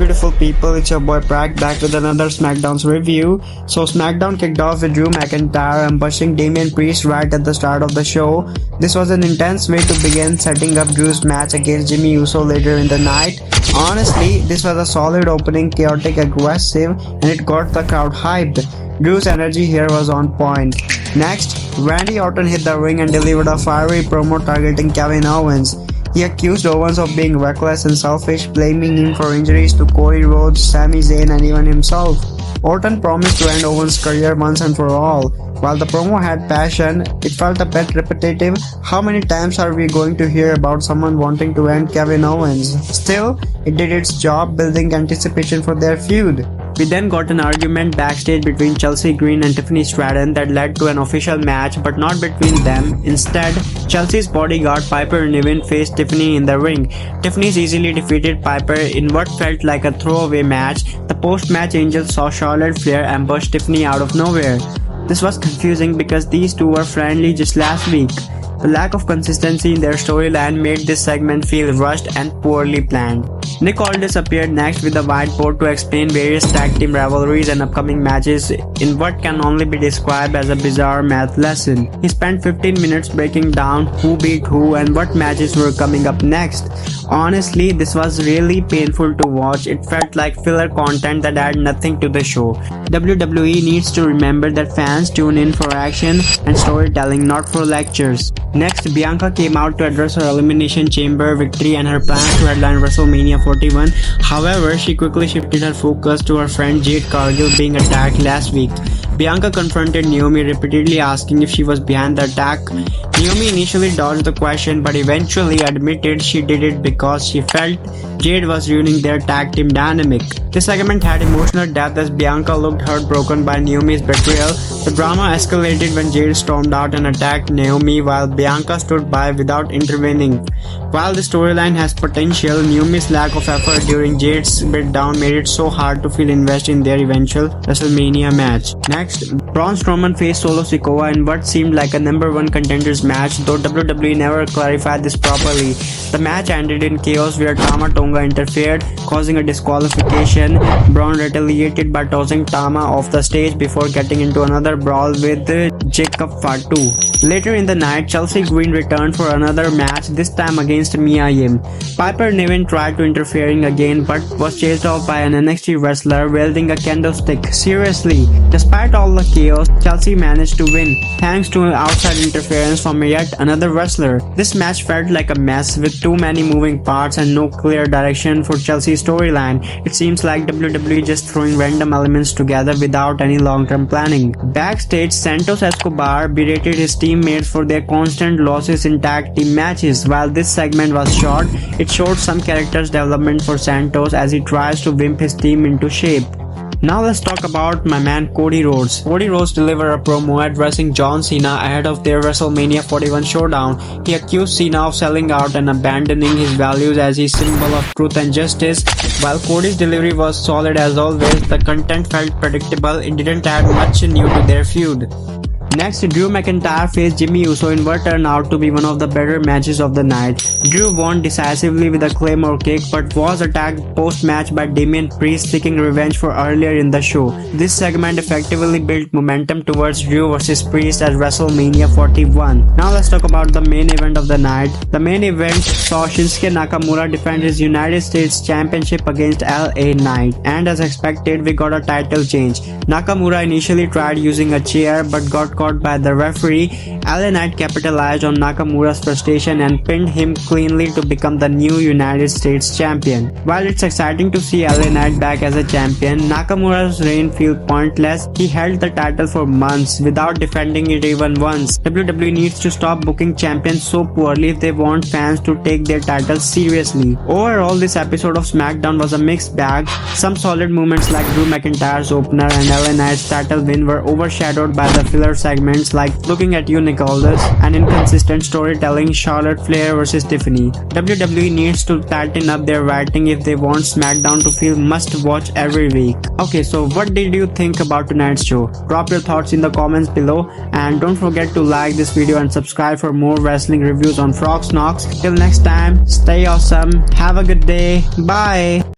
beautiful people, it's your boy Prak back with another SmackDown's review. So SmackDown kicked off with Drew McIntyre ambushing Damian Priest right at the start of the show. This was an intense way to begin setting up Drew's match against Jimmy Uso later in the night. Honestly, this was a solid opening, chaotic, aggressive, and it got the crowd hyped. Drew's energy here was on point. Next, Randy Orton hit the ring and delivered a fiery promo targeting Kevin Owens. He accused Owens of being reckless and selfish, blaming him for injuries to Cody Rhodes, Sami Zayn, and even himself. Orton promised to end Owens' career once and for all. While the promo had passion, it felt a bit repetitive. How many times are we going to hear about someone wanting to end Kevin Owens? Still, it did its job building anticipation for their feud. We then got an argument backstage between Chelsea Green and Tiffany Stratton that led to an official match, but not between them. Instead, Chelsea's bodyguard Piper Niven faced Tiffany in the ring. Tiffany's easily defeated Piper in what felt like a throwaway match. The post-match Angels saw Charlotte Flair ambush Tiffany out of nowhere. This was confusing because these two were friendly just last week. The lack of consistency in their storyline made this segment feel rushed and poorly planned. Nick Aldis appeared next with a whiteboard to explain various tag team rivalries and upcoming matches in what can only be described as a bizarre math lesson. He spent 15 minutes breaking down who beat who and what matches were coming up next. Honestly, this was really painful to watch. It felt like filler content that added nothing to the show. WWE needs to remember that fans tune in for action and storytelling, not for lectures. Next, Bianca came out to address her Elimination Chamber victory and her plans to headline WrestleMania 41. However, she quickly shifted her focus to her friend Jade Cargill being attacked last week. Bianca confronted Naomi, repeatedly asking if she was behind the attack. Naomi initially dodged the question but eventually admitted she did it because she felt Jade was ruining their tag team dynamic. This segment had emotional depth as Bianca looked heartbroken by Naomi's betrayal. The drama escalated when Jade stormed out and attacked Naomi while Bianca stood by without intervening. While the storyline has potential, Naomi's lack of effort during Jade's beatdown made it so hard to feel invested in their eventual WrestleMania match. Next, Braun Strowman faced Solo Sikoa in what seemed like a number one contenders match, though WWE never clarified this properly. The match ended in chaos where Tama Tonga interfered, causing a disqualification. Braun retaliated by tossing Tama off the stage before getting into another brawl with Jacob Fatu. Later in the night, Chelsea Green returned for another match, this time against Mia Yim. Piper Niven tried to interfering again but was chased off by an NXT wrestler wielding a kendo stick. Seriously, despite all the chaos, Chelsea managed to win, thanks to outside interference from yet another wrestler. This match felt like a mess with too many moving parts and no clear direction for Chelsea's storyline. It seems like WWE just throwing random elements together without any long-term planning. Backstage, Santos Escobar berated his teammates for their constant losses in tag team matches. While this segment was short, it showed some character's development for Santos as he tries to whip his team into shape. Now let's talk about my man Cody Rhodes. Cody Rhodes delivered a promo addressing John Cena ahead of their WrestleMania 41 showdown. He accused Cena of selling out and abandoning his values as his symbol of truth and justice. While Cody's delivery was solid as always, the content felt predictable. It didn't add much new to their feud. Next, Drew McIntyre faced Jimmy Uso in what turned out to be one of the better matches of the night. Drew won decisively with a Claymore kick but was attacked post-match by Damian Priest seeking revenge for earlier in the show. This segment effectively built momentum towards Drew vs Priest at WrestleMania 41. Now let's talk about the main event of the night. The main event saw Shinsuke Nakamura defend his United States Championship against LA Knight, and as expected, we got a title change. Nakamura initially tried using a chair but got caught by the referee. LA Knight capitalized on Nakamura's frustration and pinned him cleanly to become the new United States champion. While it's exciting to see LA Knight back as a champion, Nakamura's reign feels pointless. He held the title for months without defending it even once. WWE needs to stop booking champions so poorly if they want fans to take their titles seriously. Overall, this episode of SmackDown was a mixed bag. Some solid moments like Drew McIntyre's opener and LA Knight's title win were overshadowed by the filler segments like Looking at You, Nick Aldis, and inconsistent storytelling, Charlotte Flair vs Tiffany. WWE needs to tighten up their writing if they want SmackDown to feel must-watch every week. Okay, so what did you think about tonight's show? Drop your thoughts in the comments below, and don't forget to like this video and subscribe for more wrestling reviews on Frox Knox. Till next time, stay awesome, have a good day, bye!